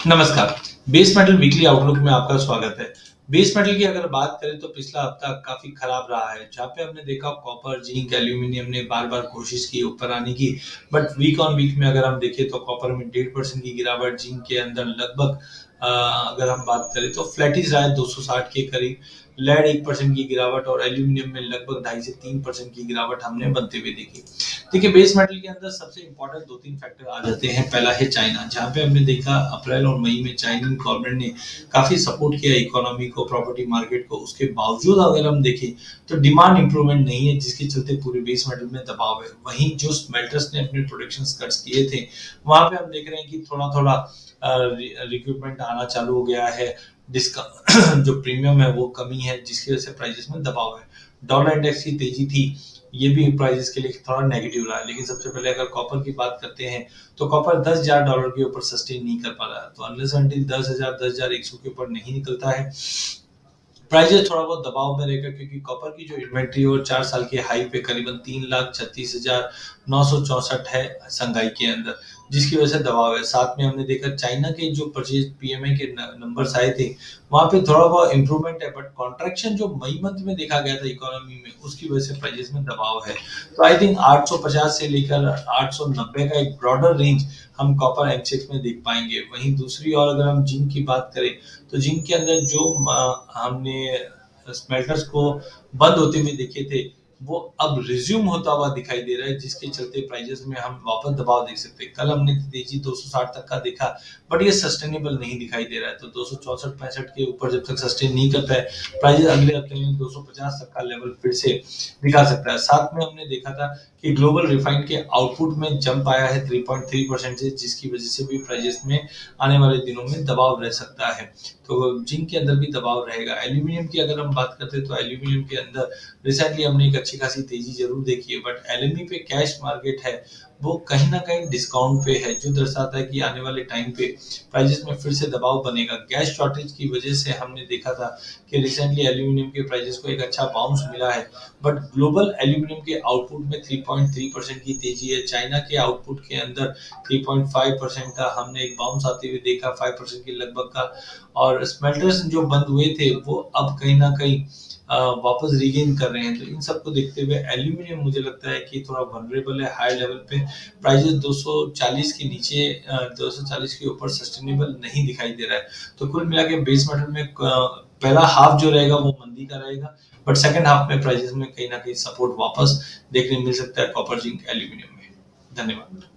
नमस्कार। Base metal weekly outlook में आपका स्वागत है। बेस मेटल की अगर बात करें तो पिछला हफ्ता काफी खराब रहा है, जहाँ पे हमने देखा कॉपर, जिंक, एल्यूमिनियम ने बार-बार कोशिश की ऊपर आने की, बट वीक ऑन वीक में अगर हम देखें तो कॉपर में 1.5% की गिरावट, जिंक के अंदर लगभग अगर हम बात करें तो फ्लैटिश रहा है 260 के करीब, लेड 1% की गिरावट और एल्यूमिनियम में लगभग 2.5 से 3% की गिरावट हमने बनते हुए देखी। देखिए, बेस मेटल के अंदर सबसे इंपॉर्टेंट 2-3 फैक्टर आ जाते हैं। पहला है चाइना, जहाँ पे हमने देखा अप्रैल और मई में चाइनीज गवर्नमेंट ने काफी सपोर्ट किया इकोनॉमी को, प्रॉपर्टी मार्केट को। उसके बावजूद अगर हम देखें तो डिमांड इंप्रूवमेंट नहीं है, जिसके चलते पूरे बेस मेटल में दबाव है। वहीं जो स्मेल्टर्स ने अपने प्रोडक्शन कट्स किए थे, वहां पे हम देख रहे हैं कि थोड़ा थोड़ा रिक्रूटमेंट आना चालू हो गया है। जिसका जो प्रीमियम है वो कमी है, जिसकी वजह से प्राइसेस में दबाव है। डॉलर इंडेक्स की तेजी थी, ये भी प्राइसेस के लिए थोड़ा नेगेटिव रहा है। लेकिन सबसे पहले अगर कॉपर की बात करते हैं तो कॉपर $10,000 के ऊपर सस्टेन नहीं कर पा रहा है। तो अनलेस अंटिल 10,000 10,100 के ऊपर नहीं निकलता है, प्राइजेस थोड़ा बहुत दबाव में रहेगा, क्योंकि कॉपर की जो इन्वेंट्री और 4 साल के हाई पे करीबन 3,36,964 है संघाई के अंदर, जिसकी वजह से दबाव है। साथ में हमने देखा चाइना के जो परचेज पीएमआई के नंबर्स आए थे, वहां पे थोड़ा बहुत इंप्रूवमेंट है, बट कॉन्ट्रैक्शन जो मई मंथ में देखा गया था इकोनॉमी में, उसकी वजह से प्राइजेस में दबाव है। तो आई थिंक 850 से लेकर 890 का एक ब्रॉडर रेंज हम कॉपर एमसीएक्स में देख पाएंगे। वहीं दूसरी ओर अगर हम जिंक की बात करें तो जिंक के अंदर जो हमने स्मेल्टर्स को बंद होते हुए देखे थे, वो अब रिज्यूम होता हुआ दिखाई दे रहा है, जिसके चलते प्राइजेस में हम वापस दबाव देख सकते हैं। कल हमने तेजी 260 तक का देखा, बट ये सस्टेनेबल नहीं दिखाई दे रहा है। तो 264-65 के ऊपर जब तक सस्टेन नहीं करता है, प्राइजेस अगले हफ्ते में 250 तक का लेवल फिर से दिखा सकता है। साथ में हमने देखा था कि ग्लोबल रिफाइंड के आउटपुट में जंप आया है 3.3% से, जिसकी वजह से भी प्राइजेस में आने वाले दिनों में दबाव रह सकता है। तो जिंक के अंदर भी दबाव रहेगा। एल्यूमिनियम की अगर हम बात करते हैं तो एल्यूमिनियम के अंदर रिसेंटली हमने एक अच्छी खासी तेजी जरूर देखी है, बट एलएमई पे कैश मार्केट है वो कहीं ना कहीं डिस्काउंट पे है, जो दर्शाता है कि आने वाले टाइम पे प्राइजेस में फिर से दबाव बनेगा। गैस शॉर्टेज की वजह से हमने देखा था कि रिसेंटली एल्यूमिनियम के प्राइजेस को एक अच्छा बाउंस मिला है, बट ग्लोबल एल्यूमिनियम के आउटपुट में 3.3% की तेजी है। चाइना के आउटपुट के अंदर 3.5% का हमने एक बाउंस आते हुए देखा, 5% के लगभग का। और स्मेल्टर्स जो बंद हुए थे वो अब कहीं ना कहीं वापस रीगेन कर रहे हैं। तो इन सबको देखते हुए एल्यूमिनियम मुझे लगता है कि थोड़ा वनरेबल है हाई लेवल पे। प्राइजेस 240 के नीचे 240 के ऊपर सस्टेनेबल नहीं दिखाई दे रहा है। तो कुल मिला के बेस मेटल में पहला हाफ जो रहेगा वो मंदी का रहेगा, बट सेकंड हाफ में प्राइजेस में कहीं ना कहीं सपोर्ट वापस देखने मिल सकता है कॉपर, जिंक, एल्यूमिनियम में। धन्यवाद।